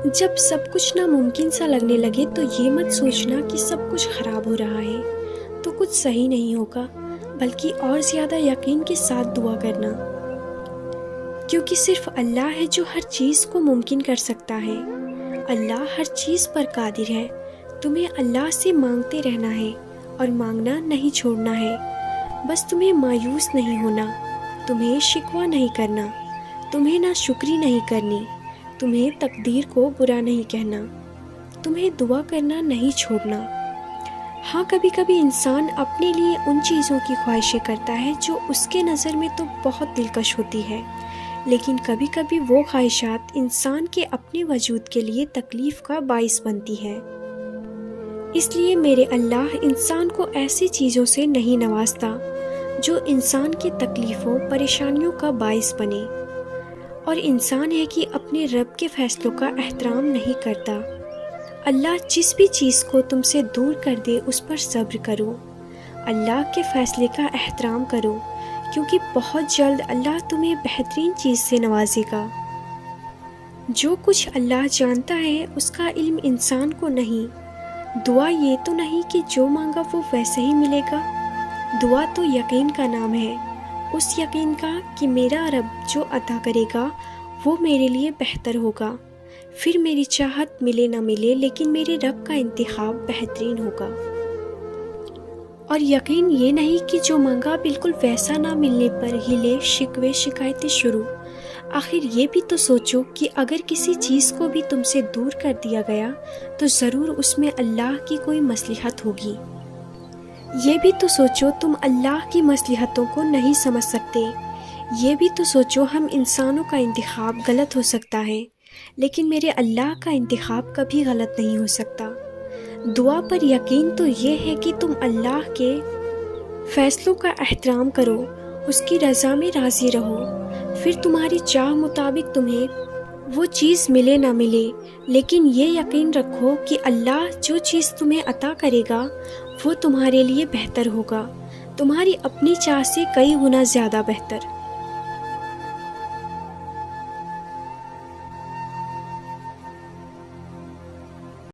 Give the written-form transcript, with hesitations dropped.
جب سب کچھ ناممکن سا لگنے لگے تو یہ مت سوچنا کہ سب کچھ خراب ہو رہا ہے تو کچھ صحیح نہیں ہوگا، بلکہ اور زیادہ یقین کے ساتھ دعا کرنا، کیونکہ صرف اللہ ہے جو ہر چیز کو ممکن کر سکتا ہے۔ اللہ ہر چیز پر قادر ہے۔ تمہیں اللہ سے مانگتے رہنا ہے اور مانگنا نہیں چھوڑنا ہے۔ بس تمہیں مایوس نہیں ہونا، تمہیں شکوہ نہیں کرنا، تمہیں ناشکری نہیں کرنی، تمہیں تقدیر کو برا نہیں کہنا، تمہیں دعا کرنا نہیں چھوڑنا۔ ہاں، کبھی کبھی انسان اپنے لیے ان چیزوں کی خواہشیں کرتا ہے جو اس کے نظر میں تو بہت دلکش ہوتی ہے، لیکن کبھی کبھی وہ خواہشات انسان کے اپنے وجود کے لیے تکلیف کا باعث بنتی ہے۔ اس لیے میرے اللہ انسان کو ایسی چیزوں سے نہیں نوازتا جو انسان کی تکلیفوں پریشانیوں کا باعث بنے، اور انسان ہے کہ اپنے رب کے فیصلوں کا احترام نہیں کرتا۔ اللہ جس بھی چیز کو تم سے دور کر دے اس پر صبر کرو، اللہ کے فیصلے کا احترام کرو، کیونکہ بہت جلد اللہ تمہیں بہترین چیز سے نوازے گا۔ جو کچھ اللہ جانتا ہے اس کا علم انسان کو نہیں۔ دعا یہ تو نہیں کہ جو مانگا وہ ویسے ہی ملے گا۔ دعا تو یقین کا نام ہے، اس یقین کا کہ میرا رب جو عطا کرے گا وہ میرے لیے بہتر ہوگا، پھر میری چاہت ملے نہ ملے لیکن میرے رب کا انتخاب بہترین ہوگا۔ اور یقین یہ نہیں کہ جو مانگا بالکل ویسا نہ ملنے پر ہلے شکوے شکایتیں شروع۔ آخر یہ بھی تو سوچو کہ اگر کسی چیز کو بھی تم سے دور کر دیا گیا تو ضرور اس میں اللہ کی کوئی مصلحت ہوگی۔ یہ بھی تو سوچو تم اللہ کی مصلحتوں کو نہیں سمجھ سکتے۔ یہ بھی تو سوچو ہم انسانوں کا انتخاب غلط ہو سکتا ہے، لیکن میرے اللہ کا انتخاب کبھی غلط نہیں ہو سکتا۔ دعا پر یقین تو یہ ہے کہ تم اللہ کے فیصلوں کا احترام کرو، اس کی رضا میں راضی رہو، پھر تمہاری چاہ مطابق تمہیں وہ چیز ملے نہ ملے، لیکن یہ یقین رکھو کہ اللہ جو چیز تمہیں عطا کرے گا وہ تمہارے لیے بہتر ہوگا، تمہاری اپنی چاہ سے کئی گنا زیادہ بہتر۔